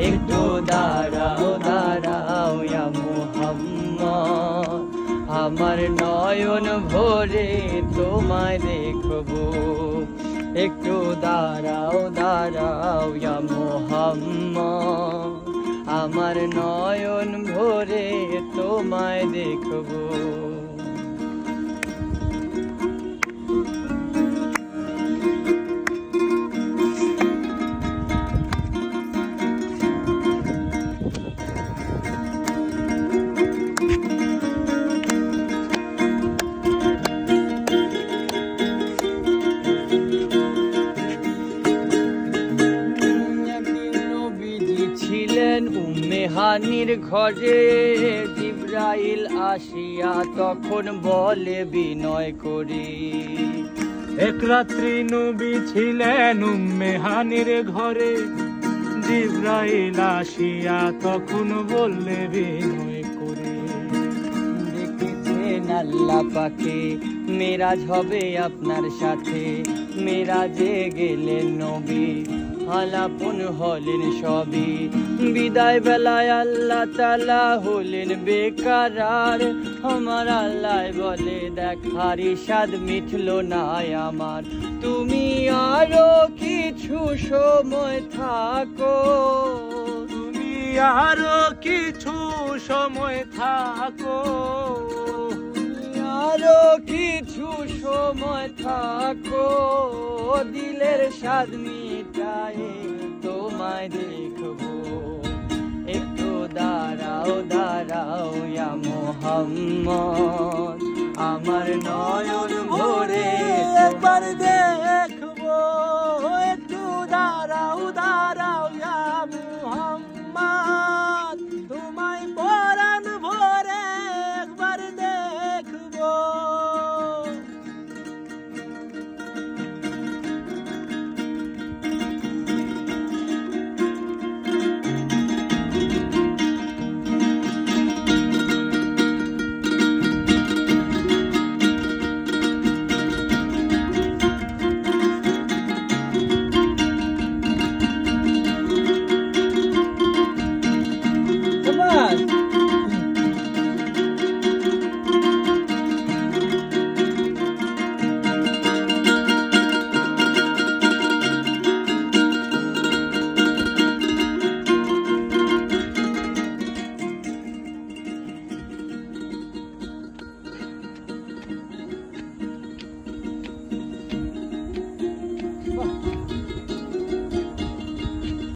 একটু দাঁড়াও দাঁড়াও ইয়া মুহাম্মদ, আমার নয়ন ভরে তোমায় দেখবো। একটু দাঁড়াও দাঁড়াও ইয়া মুহাম্মদ, আমার নয়ন ভরে তোমায় দেখবো। উম্মে হানির ঘরে জিবরাইল আসিয়া তখন বলে বিনয় করে, এক রাত্রি নবী ছিলেন উম্মে হানির ঘরে, জিবরাইল আসিয়া তখন বললে বিনয় করে, দেখেছেন আল্লাহ পাকে মেরাজ হবে আপনার সাথে, মেরাজে গেলেন নবী আলাপন হলেন সবই, বিদায় বেলায় আল্লাহ তাআলা হলেন বেকারার। আমার আল্লাহ বলে দেখার ইশাদ মিটলো না আমার, তুমি আরো কিছু সময় থাকো, তুমি আরো কিছু সময় থাকো, আরো কিছু সময় থাকো, দিলের স্বাদ মিটায়ে তোমায় দেখবো। একটু দাঁড়াও দাঁড়াও ইয়া মুহাম্মদ, আমার নয়ন